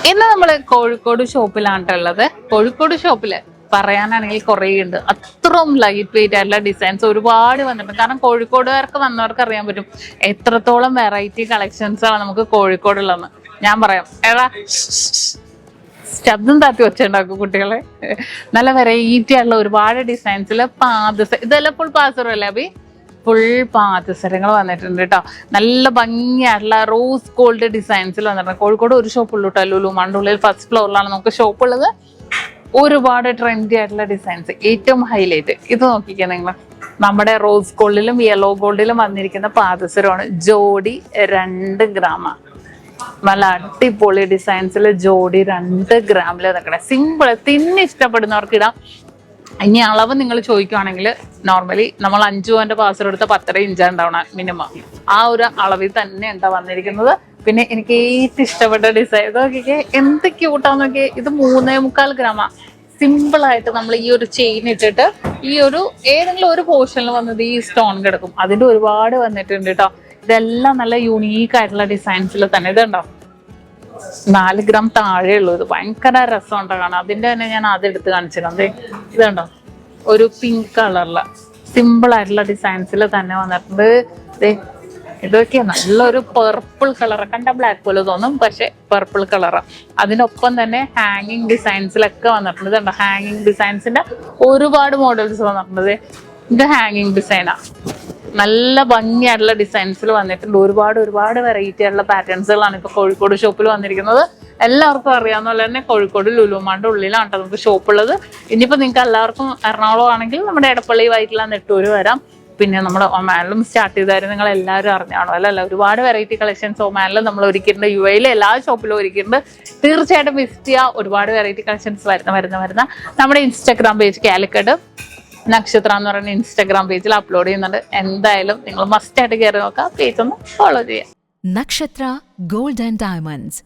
ഇന്ന് നമ്മള് കോഴിക്കോട് ഷോപ്പിലാണുള്ളത്. കോഴിക്കോട് ഷോപ്പില് പറയാനാണെങ്കിൽ കുറേ ഉണ്ട്. അത്രയും ലൈറ്റ് വെയിറ്റ് ആയിട്ടുള്ള ഡിസൈൻസ് ഒരുപാട് വന്നിട്ടുണ്ട്. കാരണം കോഴിക്കോടുകാർക്ക് വന്നവർക്ക് അറിയാൻ പറ്റും എത്രത്തോളം വെറൈറ്റി കളക്ഷൻസ് ആണ് നമുക്ക് കോഴിക്കോടുള്ളതെന്ന്. ഞാൻ പറയാം, ഏതാ ശബ്ദം താത്തി വെച്ചുണ്ടാക്കും കുട്ടികളെ. നല്ല വെറൈറ്റി ആയിട്ടുള്ള ഒരുപാട് ഡിസൈൻസിൽ ഇതെല്ലാം ഫുൾ പാസറും അല്ലേ അബി? ഫുൾ പാദസരങ്ങൾ വന്നിട്ടുണ്ട് കേട്ടോ. നല്ല ഭംഗിയായിട്ടുള്ള റോസ് ഗോൾഡ് ഡിസൈൻസിൽ വന്നിട്ടുണ്ട്. കോഴിക്കോട് ഒരു ഷോപ്പുള്ളൂ കേട്ടോ, ലുലു മാളിന്റെ ഉള്ളിൽ ഫസ്റ്റ് ഫ്ലോറിലാണ് നമുക്ക് ഷോപ്പ് ഉള്ളത്. ഒരുപാട് ട്രെൻഡി ആയിട്ടുള്ള ഡിസൈൻസ്. ഏറ്റവും ഹൈലൈറ്റ് ഇത് നോക്കിക്കാൻ നിങ്ങൾ, നമ്മുടെ റോസ് ഗോൾഡിലും യെല്ലോ ഗോൾഡിലും വന്നിരിക്കുന്ന പാദസരമാണ്. ജോഡി 2 ഗ്രാം. നല്ല അടിപൊളി ഡിസൈൻസിൽ ജോഡി 2 ഗ്രാമിൽ നിൽക്കണേ. സിമ്പിൾ തിന്ന് ഇഷ്ടപ്പെടുന്നവർക്ക് ഇടാം. ഇനി അളവ് നിങ്ങൾ ചോദിക്കുകയാണെങ്കിൽ നോർമലി നമ്മൾ 5 പവന്റെ പാസർ എടുത്ത 10.5 ഇഞ്ചാണ് ഉണ്ടാവണം മിനിമം. ആ ഒരു അളവിൽ തന്നെ എന്താ വന്നിരിക്കുന്നത്. പിന്നെ എനിക്ക് ഏറ്റവും ഇഷ്ടപ്പെട്ട ഡിസൈൻ നോക്കിക്കേ, എന്ത് ക്യൂട്ടാന്ന് നോക്കിയേ. ഇത് 3.25 ഗ്രാമാ. സിമ്പിൾ ആയിട്ട് നമ്മൾ ഈ ഒരു ചെയിൻ ഇട്ടിട്ട് ഈ ഒരു ഏതെങ്കിലും ഒരു പോർഷനിൽ വന്നത് ഈ സ്റ്റോൺ കിടക്കും. അതിന്റെ ഒരുപാട് വന്നിട്ടുണ്ട് കേട്ടോ. ഇതെല്ലാം നല്ല യുണീക്ക് ആയിട്ടുള്ള ഡിസൈൻസിൽ തന്നെ. ഇതുണ്ടോ 4 ഗ്രാം താഴെ ഉള്ളൂ. ഇത് ഭയങ്കര രസമുണ്ടോ കാണാം. അതിന്റെ തന്നെ ഞാൻ ആദ്യം എടുത്ത് കാണിച്ചിരുന്നത്. ഇതുണ്ടോ ഒരു പിങ്ക് കളറില് സിമ്പിൾ ആയിട്ടുള്ള ഡിസൈൻസിൽ തന്നെ വന്നിട്ടുണ്ട്. ഇതൊക്കെ നല്ലൊരു പർപ്പിൾ കളർ, കണ്ട ബ്ലാക്ക് പോലെ തോന്നും, പക്ഷെ പർപ്പിൾ കളറാ. അതിനൊപ്പം തന്നെ ഹാങ്ങിങ് ഡിസൈൻസിലൊക്കെ വന്നിട്ടുണ്ട്. ഇതുണ്ടോ ഹാങ്ങിങ് ഡിസൈൻസിന്റെ ഒരുപാട് മോഡൽസ് വന്നിട്ടുണ്ട്. ഇത് ഹാങ്ങിങ് ഡിസൈനാ. നല്ല ഭംഗിയായിട്ടുള്ള ഡിസൈൻസിൽ വന്നിട്ടുണ്ട്. ഒരുപാട് വെറൈറ്റി ആയിട്ടുള്ള പാറ്റേൺസുകളാണ് ഇപ്പൊ കോഴിക്കോട് ഷോപ്പിൽ വന്നിരിക്കുന്നത്. എല്ലാവർക്കും അറിയാവുന്ന പോലെ തന്നെ കോഴിക്കോട് ലുലുമാളിന്റെ ഉള്ളിലാണ് നമുക്ക് ഷോപ്പ് ഉള്ളത്. ഇനിയിപ്പോ നിങ്ങൾക്ക് എല്ലാവർക്കും എറണാകുളം ആണെങ്കിൽ നമ്മുടെ എടപ്പള്ളി വൈറ്റില നെട്ടൂര് വരാം. പിന്നെ നമ്മുടെ ഒമാനിലും സ്റ്റാർട്ട് ചെയ്തായിരുന്നു, നിങ്ങൾ എല്ലാവരും അറിഞ്ഞാണോ അല്ല. ഒരുപാട് വെറൈറ്റി കളക്ഷൻസ് ഒമാനിലും നമ്മൾ ഒരുക്കിയിട്ടുണ്ട്. UAE എല്ലാ ഷോപ്പിലും ഒരുക്കിയിട്ടുണ്ട്. തീർച്ചയായിട്ടും വിസിറ്റ് ചെയ്യുക. ഒരുപാട് വെറൈറ്റി കളക്ഷൻസ് വരുന്ന നമ്മുടെ ഇൻസ്റ്റാഗ്രാം പേജ് കാലിക്കട്ട് നക്ഷത്ര എന്ന് പറയുന്ന ഇൻസ്റ്റാഗ്രാം പേജിൽ അപ്ലോഡ് ചെയ്യുന്നുണ്ട്. എന്തായാലും നിങ്ങൾ മസ്റ്റ് ആയിട്ട് കയറി നോക്കാം. പേജ് ഒന്ന് ഫോളോ ചെയ്യാം. നക്ഷത്ര ഗോൾഡ് ആൻഡ് ഡയമണ്ട്സ്,